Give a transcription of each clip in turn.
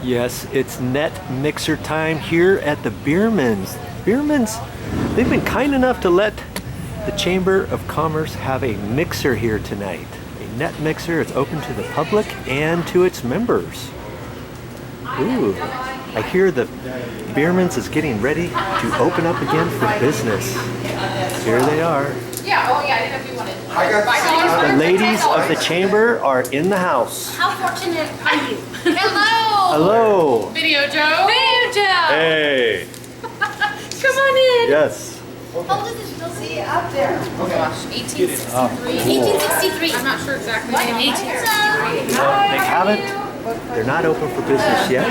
Yes, it's net mixer time here at the Bierman's. Bierman's, they've been kind enough to let the Chamber of Commerce have a mixer here tonight. A net mixer. It's open to the public and to its members. Ooh, I hear the Bierman's is getting ready to open up again for business. Here they are. Yeah, oh yeah, I didn't know if you wanted. The ladies of the chamber are in the house. How fortunate are you? Hello! Hello! Video Joe! Video Joe! Hey! Come on in! Yes. How old is this building? See, up there. Oh gosh, 1863. Oh, cool. 1863. I'm not sure exactly. 1863. No, they haven't. They're not open for business yet.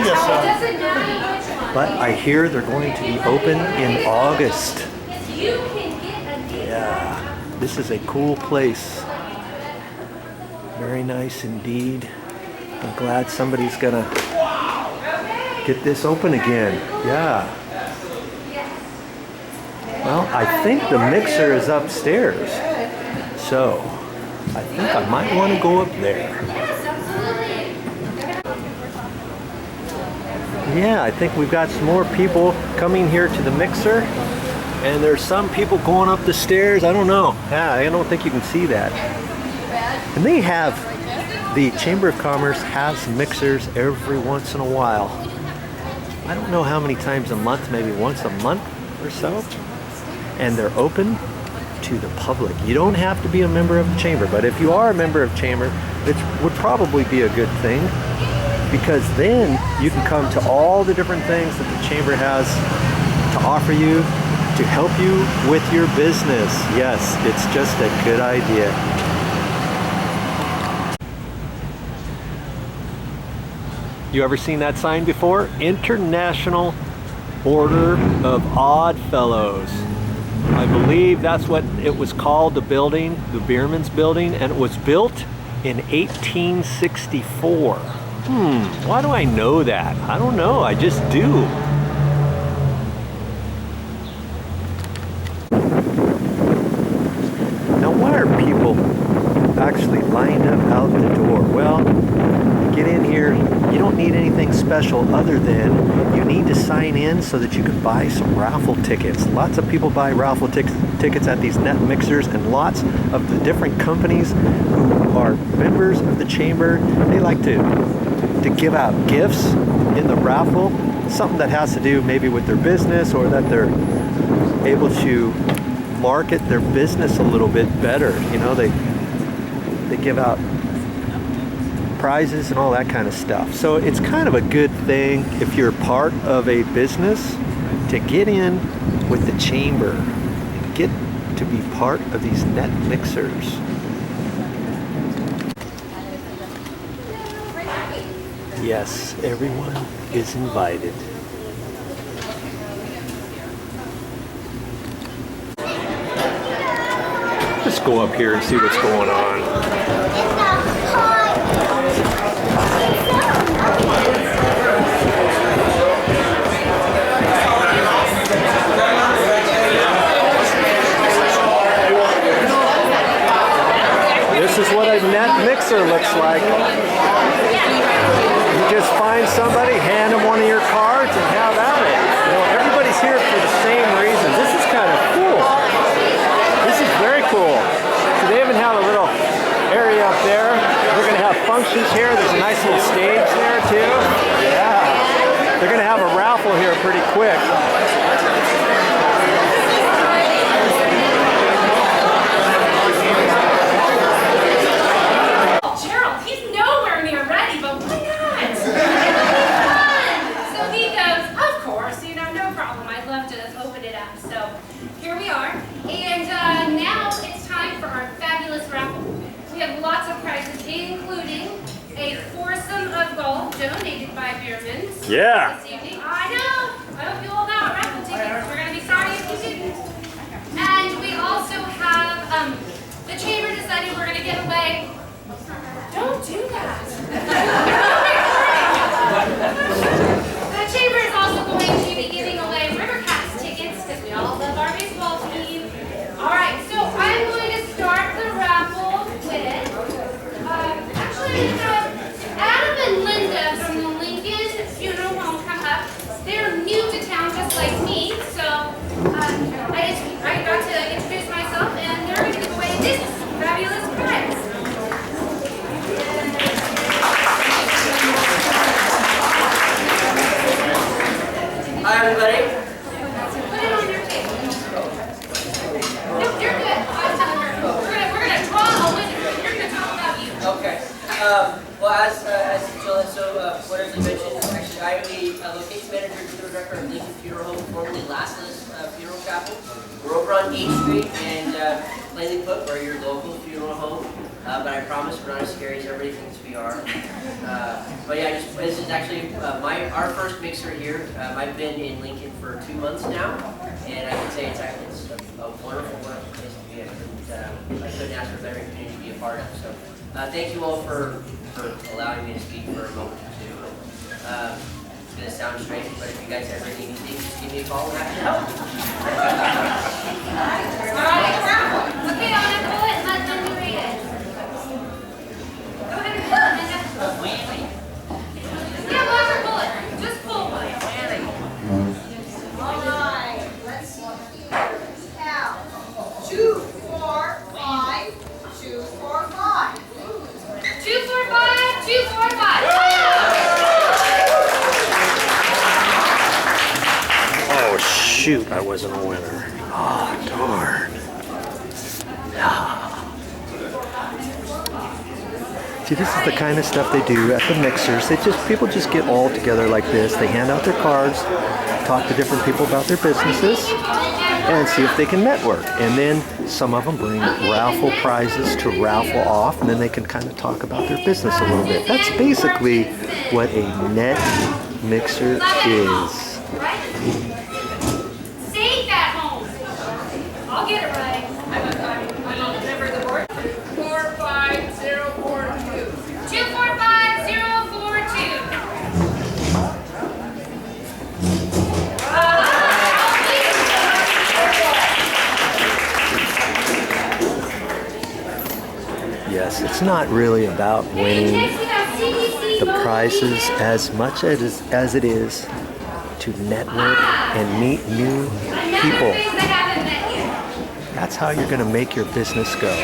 But I hear they're going to be open in August. Yeah. This is a cool place. Very nice indeed. I'm glad somebody's gonna get this open again. Yeah. Well, I think the mixer is upstairs. So, I think I might want to go up there. Yeah, I think we've got some more people coming here to the mixer. And there's some people going up the stairs. I don't know. Yeah, I don't think you can see that. And they have, the Chamber of Commerce has mixers every once in a while. I don't know how many times a month, maybe once a month or so. And they're open to the public. You don't have to be a member of the Chamber, but if you are a member of Chamber, it would probably be a good thing, because then you can come to all the different things that the Chamber has to offer you, to help you with your business. Yes, it's just a good idea. You ever seen that sign before? International Order of Odd Fellows. I believe that's what it was called, the building, the Bierman's building, and it was built in 1864. Why do I know that? I don't know, I just do. Actually lined up out the door. Well, get in here. You don't need anything special other than you need to sign in so that you can buy some raffle tickets. Lots of people buy raffle tickets at these net mixers, and lots of the different companies who are members of the chamber, they like to give out gifts in the raffle, something that has to do maybe with their business, or that they're able to market their business a little bit better. You know, they give out prizes and all that kind of stuff. So it's kind of a good thing if you're part of a business to get in with the chamber and get to be part of these net mixers. Yes, everyone is invited. Let's go up here and see what's going on. This is what a net mixer looks like. You just find somebody, hand them one of your cards, and have at it. You know, everybody's here for the same reason. This is kind of cool. This is very cool. So they even have a little area up there. We're going to have functions here. There's a nice little stage there too. Yeah. They're going to have a raffle here pretty quick. Gerald, he's nowhere near ready, but why not? So he goes, of course, you know, no problem. I'd love to open it up. So here we are. And now it's time for our fabulous raffle. We have lots of prizes, including a foursome of golf donated by Bierman's. Yeah. This evening. I know. I hope you all got raffle tickets. We're going to be sorry if you didn't. And we also have, the chamber decided we're going to give away. Don't do that. The chamber is also going to be giving away Rivercats tickets because we all love our baseball team. All right, so I'm going to start the raffle with, actually, Adam and Linda from the Lincoln Well, as Jill has what has mentioned, actually I am the location manager and funeral director of Lincoln Funeral Home, formerly Lassless Funeral Chapel. We're over on 8th Street, and plainly put, we're your local funeral home. But I promise we're not as scary as everybody thinks we are. But yeah, this is actually our first mixer here. I've been in Lincoln for 2 months now, and I can say it's a wonderful, wonderful place to be. I couldn't ask for a better community to be a part of. So thank you all for allowing me to speak for a moment or two. It's going to sound strange, but if you guys ever need anything, just give me a call and I'm happy to help. All right. Okay, I'm going to pull it and let them read it. Go ahead and pull it. Yeah, let her pull it. Just pull one. All right, let's see here. Now, 2, 4, 5, 2, 4, 5. 2, 4, 5, 2, 4, 5. Oh shoot, I wasn't a winner. Oh darn. See, this is the kind of stuff they do at the mixers. People just get all together like this. They hand out their cards, talk to different people about their businesses, and see if they can network. And then some of them bring raffle prizes to raffle off, and then they can kind of talk about their business a little bit. That's basically what a net mixer is. Save that home. I'll get it right. I don't remember the board. 45042. 2450242. Yes, it's not really about winning the prizes as much as it is to network and meet new people. That's how you're going to make your business go.